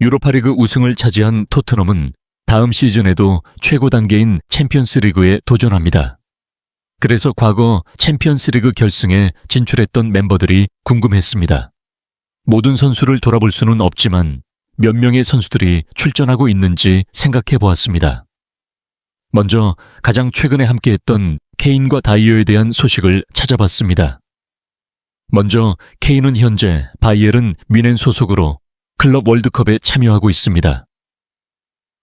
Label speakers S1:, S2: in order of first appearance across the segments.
S1: 유로파리그 우승을 차지한 토트넘은 다음 시즌에도 최고 단계인 챔피언스리그에 도전합니다. 그래서 과거 챔피언스리그 결승에 진출했던 멤버들이 궁금했습니다. 모든 선수를 돌아볼 수는 없지만 몇 명의 선수들이 출전하고 있는지 생각해 보았습니다. 먼저 가장 최근에 함께했던 케인과 다이어에 대한 소식을 찾아봤습니다. 먼저 케인은 현재 바이에른 뮌헨 소속으로 클럽 월드컵에 참여하고 있습니다.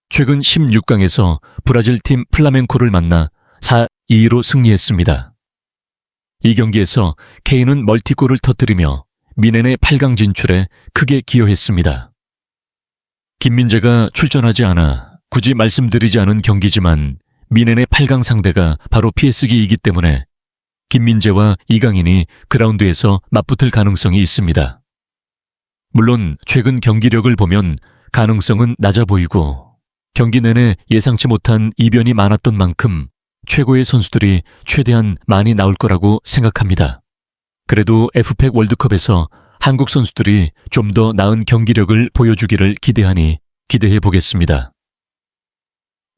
S1: 최근 16강에서 브라질 팀 플라멘코를 만나 4-2로 승리했습니다. 이 경기에서 케인은 멀티골을 터뜨리며 뮌헨의 8강 진출에 크게 기여했습니다. 김민재가 출전하지 않아 굳이 말씀드리지 않은 경기지만 뮌헨의 8강 상대가 바로 PSG이기 때문에 김민재와 이강인이 그라운드에서 맞붙을 가능성이 있습니다. 물론 최근 경기력을 보면 가능성은 낮아 보이고 경기 내내 예상치 못한 이변이 많았던 만큼 최고의 선수들이 최대한 많이 나올 거라고 생각합니다. 그래도 F팩 월드컵에서 한국 선수들이 좀 더 나은 경기력을 보여주기를 기대하니 기대해 보겠습니다.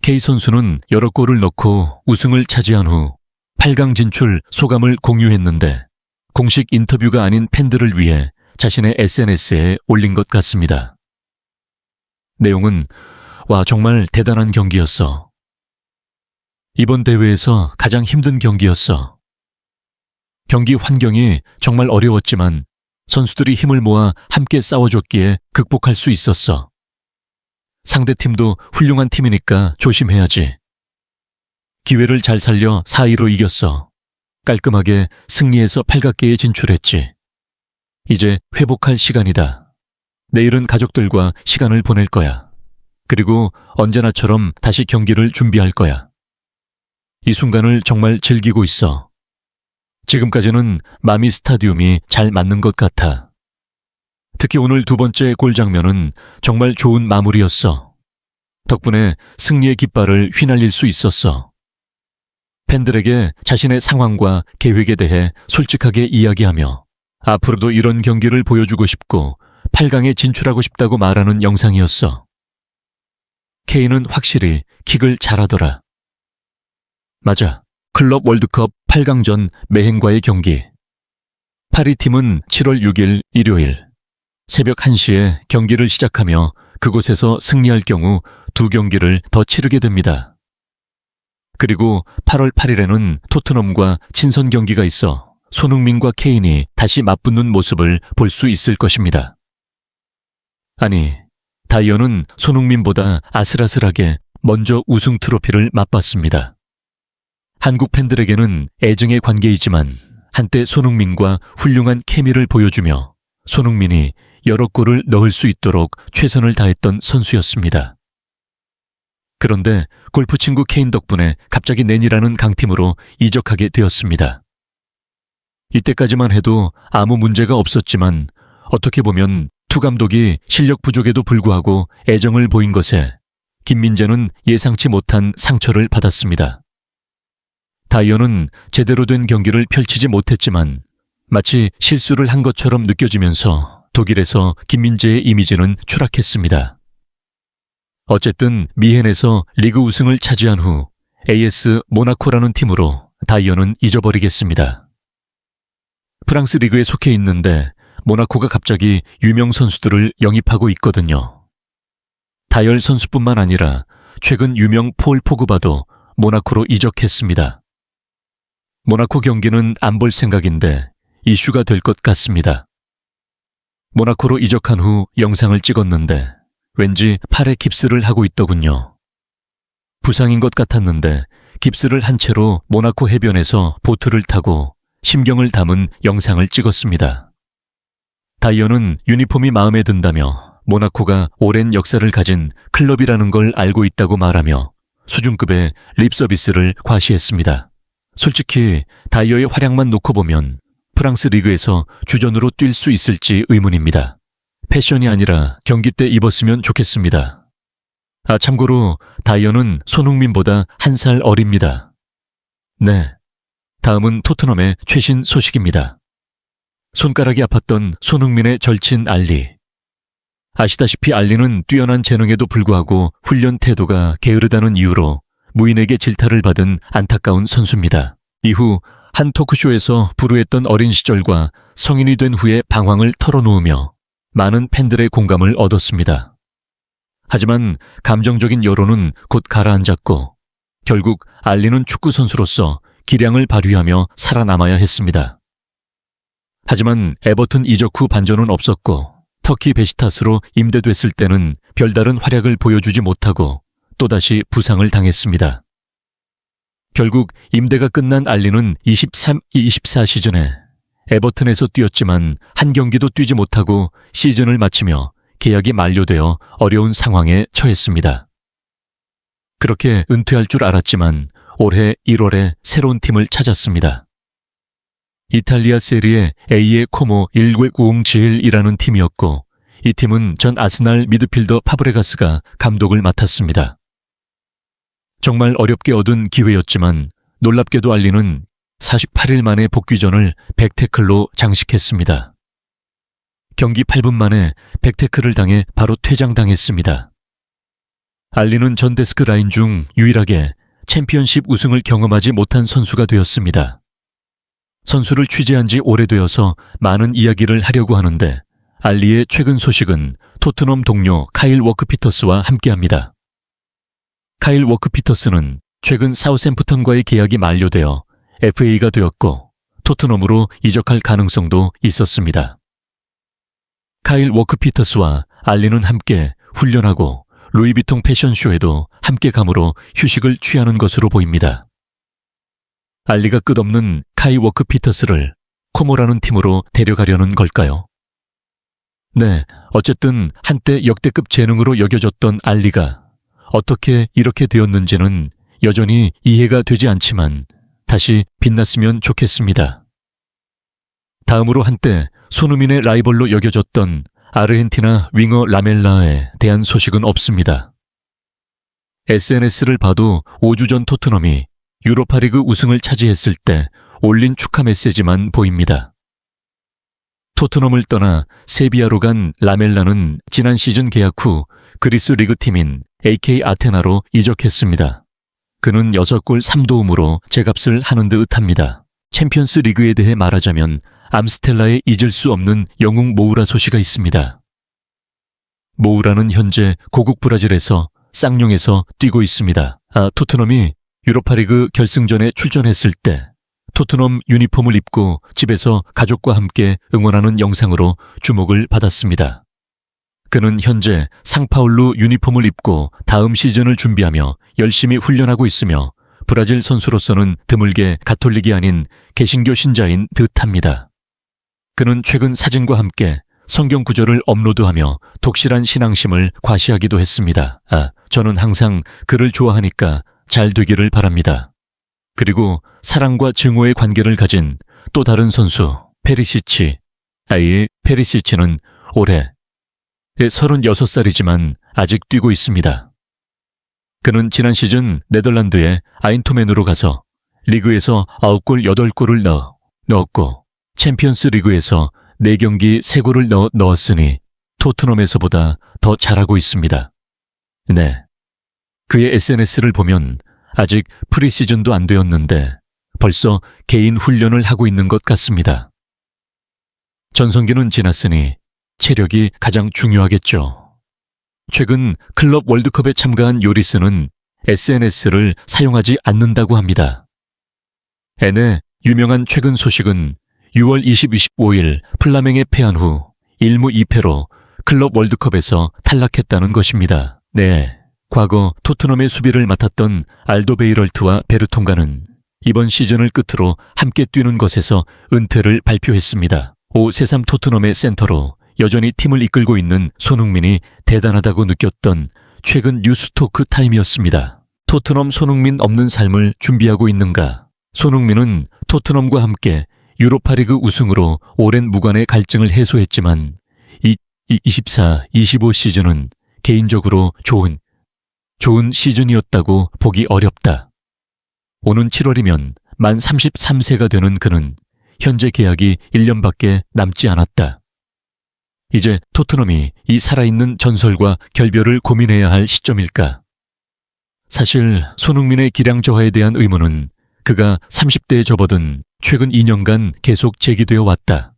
S1: K 선수는 여러 골을 넣고 우승을 차지한 후 8강 진출 소감을 공유했는데 공식 인터뷰가 아닌 팬들을 위해 자신의 SNS에 올린 것 같습니다. 내용은 와 정말 대단한 경기였어. 이번 대회에서 가장 힘든 경기였어. 경기 환경이 정말 어려웠지만 선수들이 힘을 모아 함께 싸워줬기에 극복할 수 있었어. 상대팀도 훌륭한 팀이니까 조심해야지. 기회를 잘 살려 4-2로 이겼어. 깔끔하게 승리해서 8강계에 진출했지. 이제 회복할 시간이다. 내일은 가족들과 시간을 보낼 거야. 그리고 언제나처럼 다시 경기를 준비할 거야. 이 순간을 정말 즐기고 있어. 지금까지는 마미 스타디움이 잘 맞는 것 같아. 특히 오늘 두 번째 골 장면은 정말 좋은 마무리였어. 덕분에 승리의 깃발을 휘날릴 수 있었어. 팬들에게 자신의 상황과 계획에 대해 솔직하게 이야기하며 앞으로도 이런 경기를 보여주고 싶고 8강에 진출하고 싶다고 말하는 영상이었어. 케인은 확실히 킥을 잘하더라. 맞아. 클럽 월드컵 8강전 메헨과의 경기. 파리 팀은 7월 6일 일요일 새벽 1시에 경기를 시작하며 그곳에서 승리할 경우 2경기를 더 치르게 됩니다. 그리고 8월 8일에는 토트넘과 친선 경기가 있어 손흥민과 케인이 다시 맞붙는 모습을 볼 수 있을 것입니다. 아니, 다이어는 손흥민보다 아슬아슬하게 먼저 우승 트로피를 맛봤습니다. 한국 팬들에게는 애증의 관계이지만 한때 손흥민과 훌륭한 케미를 보여주며 손흥민이 여러 골을 넣을 수 있도록 최선을 다했던 선수였습니다. 그런데 골프 친구 케인 덕분에 갑자기 낸이라는 강팀으로 이적하게 되었습니다. 이때까지만 해도 아무 문제가 없었지만 어떻게 보면 투 감독이 실력 부족에도 불구하고 애정을 보인 것에 김민재는 예상치 못한 상처를 받았습니다. 다이어는 제대로 된 경기를 펼치지 못했지만 마치 실수를 한 것처럼 느껴지면서 독일에서 김민재의 이미지는 추락했습니다. 어쨌든 미헨에서 리그 우승을 차지한 후 AS 모나코라는 팀으로 다이어는 잊어버리겠습니다. 프랑스 리그에 속해 있는데 모나코가 갑자기 유명 선수들을 영입하고 있거든요. 다이얼 선수뿐만 아니라 최근 유명 폴 포그바도 모나코로 이적했습니다. 모나코 경기는 안 볼 생각인데 이슈가 될 것 같습니다. 모나코로 이적한 후 영상을 찍었는데 왠지 팔에 깁스를 하고 있더군요. 부상인 것 같았는데 깁스를 한 채로 모나코 해변에서 보트를 타고 심경을 담은 영상을 찍었습니다. 다이어는 유니폼이 마음에 든다며 모나코가 오랜 역사를 가진 클럽이라는 걸 알고 있다고 말하며 수준급의 립서비스를 과시했습니다. 솔직히 다이어의 활약만 놓고 보면 프랑스 리그에서 주전으로 뛸 수 있을지 의문입니다. 패션이 아니라 경기 때 입었으면 좋겠습니다. 참고로 다이어는 손흥민보다 1살 어립니다. 네, 다음은 토트넘의 최신 소식입니다. 손가락이 아팠던 손흥민의 절친 알리. 아시다시피 알리는 뛰어난 재능에도 불구하고 훈련 태도가 게으르다는 이유로 무인에게 질타를 받은 안타까운 선수입니다. 이후 한 토크쇼에서 불우했던 어린 시절과 성인이 된 후의 방황을 털어놓으며 많은 팬들의 공감을 얻었습니다. 하지만 감정적인 여론은 곧 가라앉았고 결국 알리는 축구 선수로서 기량을 발휘하며 살아남아야 했습니다. 하지만 에버튼 이적 후 반전은 없었고 터키 베시타스로 임대됐을 때는 별다른 활약을 보여주지 못하고 또다시 부상을 당했습니다. 결국 임대가 끝난 알리는 23-24 시즌에 에버튼에서 뛰었지만 한 경기도 뛰지 못하고 시즌을 마치며 계약이 만료되어 어려운 상황에 처했습니다. 그렇게 은퇴할 줄 알았지만 올해 1월에 새로운 팀을 찾았습니다. 이탈리아 세리에 A의 코모 1907이라는 팀이었고 이 팀은 전 아스날 미드필더 파브레가스가 감독을 맡았습니다. 정말 어렵게 얻은 기회였지만 놀랍게도 알리는 48일 만에 복귀전을 100태클로 장식했습니다. 경기 8분 만에 100태클을 당해 바로 퇴장당했습니다. 알리는 전 데스크 라인 중 유일하게 챔피언십 우승을 경험하지 못한 선수가 되었습니다. 선수를 취재한 지 오래되어서 많은 이야기를 하려고 하는데 알리의 최근 소식은 토트넘 동료 카일 워크피터스와 함께합니다. 카일 워크피터스는 최근 사우샘프턴과의 계약이 만료되어 FA가 되었고 토트넘으로 이적할 가능성도 있었습니다. 카일 워크피터스와 알리는 함께 훈련하고 루이비통 패션쇼에도 함께 가므로 휴식을 취하는 것으로 보입니다. 알리가 끝없는 카이 워크피터스를 코모라는 팀으로 데려가려는 걸까요? 네, 어쨌든 한때 역대급 재능으로 여겨졌던 알리가 어떻게 이렇게 되었는지는 여전히 이해가 되지 않지만 다시 빛났으면 좋겠습니다. 다음으로 한때 손흥민의 라이벌로 여겨졌던 아르헨티나 윙어 라멜라에 대한 소식은 없습니다. SNS를 봐도 5주 전 토트넘이 유로파리그 우승을 차지했을 때 올린 축하 메시지만 보입니다. 토트넘을 떠나 세비야로 간 라멜라는 지난 시즌 계약 후 그리스 리그팀인 AK 아테나로 이적했습니다. 그는 6골 3도움으로 제값을 하는 듯 합니다. 챔피언스 리그에 대해 말하자면 암스텔라에 잊을 수 없는 영웅 모우라 소시가 있습니다. 모우라는 현재 고국 브라질에서 쌍용에서 뛰고 있습니다. 토트넘이 유로파리그 결승전에 출전했을 때 토트넘 유니폼을 입고 집에서 가족과 함께 응원하는 영상으로 주목을 받았습니다. 그는 현재 상파울루 유니폼을 입고 다음 시즌을 준비하며 열심히 훈련하고 있으며 브라질 선수로서는 드물게 가톨릭이 아닌 개신교 신자인 듯합니다. 그는 최근 사진과 함께 성경 구절을 업로드하며 독실한 신앙심을 과시하기도 했습니다. 저는 항상 그를 좋아하니까 잘 되기를 바랍니다. 그리고 사랑과 증오의 관계를 가진 또 다른 선수 페리시치. 이 페리시치는 올해 36살이지만 아직 뛰고 있습니다. 그는 지난 시즌 네덜란드의 아인토멘으로 가서 리그에서 9골 8골을 넣었고 챔피언스 리그에서 4경기 3골을 넣었으니 토트넘에서보다 더 잘하고 있습니다. 네, 그의 SNS를 보면 아직 프리시즌도 안 되었는데 벌써 개인 훈련을 하고 있는 것 같습니다. 전성기는 지났으니 체력이 가장 중요하겠죠. 최근 클럽 월드컵에 참가한 요리스는 SNS를 사용하지 않는다고 합니다. N의 유명한 최근 소식은 6월 25일 플라멩에 패한 후 1무 2패로 클럽 월드컵에서 탈락했다는 것입니다. 네, 과거 토트넘의 수비를 맡았던 알도베이럴트와 베르통가는 이번 시즌을 끝으로 함께 뛰는 것에서 은퇴를 발표했습니다. 5-3 토트넘의 센터로 여전히 팀을 이끌고 있는 손흥민이 대단하다고 느꼈던 최근 뉴스토크 타임이었습니다. 토트넘 손흥민 없는 삶을 준비하고 있는가? 손흥민은 토트넘과 함께 유로파리그 우승으로 오랜 무관의 갈증을 해소했지만 24-25 시즌은 개인적으로 좋은 시즌이었다고 보기 어렵다. 오는 7월이면 만 33세가 되는 그는 현재 계약이 1년밖에 남지 않았다. 이제 토트넘이 이 살아있는 전설과 결별을 고민해야 할 시점일까? 사실 손흥민의 기량 저하에 대한 의문은 그가 30대에 접어든 최근 2년간 계속 제기되어 왔다.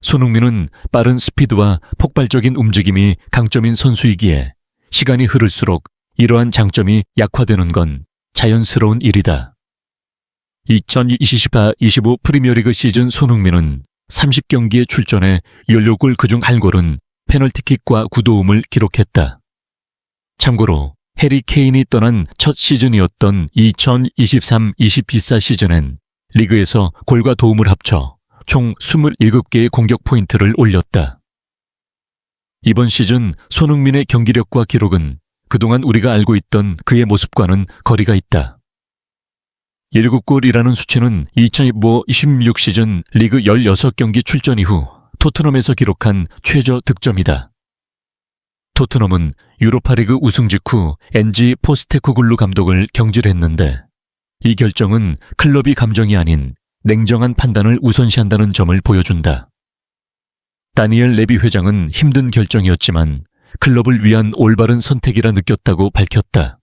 S1: 손흥민은 빠른 스피드와 폭발적인 움직임이 강점인 선수이기에 시간이 흐를수록 이러한 장점이 약화되는 건 자연스러운 일이다. 2024-25 프리미어리그 시즌 손흥민은 30경기에 출전해 16골 그중 1골은 페널티킥과 구도움을 기록했다. 참고로 해리 케인이 떠난 첫 시즌이었던 2023-24 시즌엔 리그에서 골과 도움을 합쳐 총 27개의 공격 포인트를 올렸다. 이번 시즌 손흥민의 경기력과 기록은 그동안 우리가 알고 있던 그의 모습과는 거리가 있다. 7골이라는 수치는 2025-26 시즌 리그 16경기 출전 이후 토트넘에서 기록한 최저 득점이다. 토트넘은 유로파리그 우승 직후 엔지 포스테코글루 감독을 경질했는데 이 결정은 클럽이 감정이 아닌 냉정한 판단을 우선시한다는 점을 보여준다. 다니엘 레비 회장은 힘든 결정이었지만 클럽을 위한 올바른 선택이라 느꼈다고 밝혔다.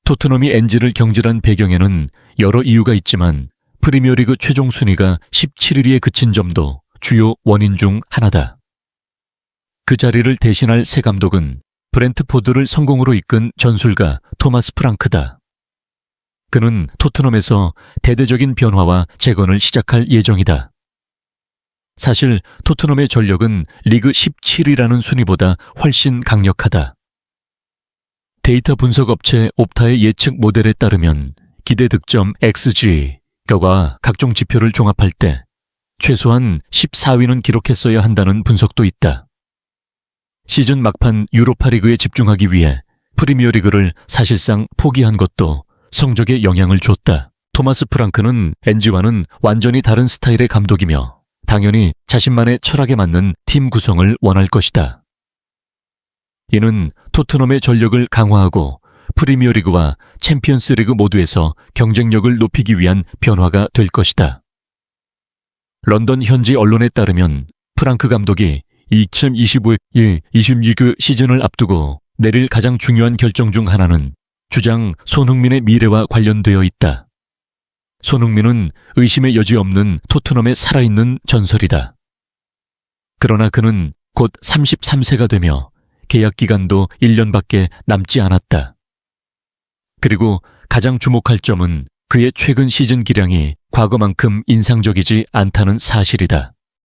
S1: 토트넘이 엔지를 경질한 배경에는 여러 이유가 있지만 프리미어리그 최종 순위가 17위에 그친 점도 주요 원인 중 하나다. 그 자리를 대신할 새 감독은 브렌트포드를 성공으로 이끈 전술가 토마스 프랑크다. 그는 토트넘에서 대대적인 변화와 재건을 시작할 예정이다. 사실 토트넘의 전력은 리그 17위라는 순위보다 훨씬 강력하다. 데이터 분석 업체 옵타의 예측 모델에 따르면 기대 득점 XG가 각종 지표를 종합할 때 최소한 14위는 기록했어야 한다는 분석도 있다. 시즌 막판 유로파리그에 집중하기 위해 프리미어리그를 사실상 포기한 것도 성적에 영향을 줬다. 토마스 프랑크는 엔지와는 완전히 다른 스타일의 감독이며 당연히 자신만의 철학에 맞는 팀 구성을 원할 것이다. 이는 토트넘의 전력을 강화하고 프리미어리그와 챔피언스리그 모두에서 경쟁력을 높이기 위한 변화가 될 것이다. 런던 현지 언론에 따르면 프랑크 감독이 2025-26 시즌을 앞두고 내릴 가장 중요한 결정 중 하나는 주장 손흥민의 미래와 관련되어 있다. 손흥민은 의심의 여지 없는 토트넘의 살아있는 전설이다. 그러나 그는 곧 33세가 되며 계약 기간도 1년밖에 남지 않았다. 그리고 가장 주목할 점은 그의 최근 시즌 기량이 과거만큼 인상적이지 않다는 사실이다.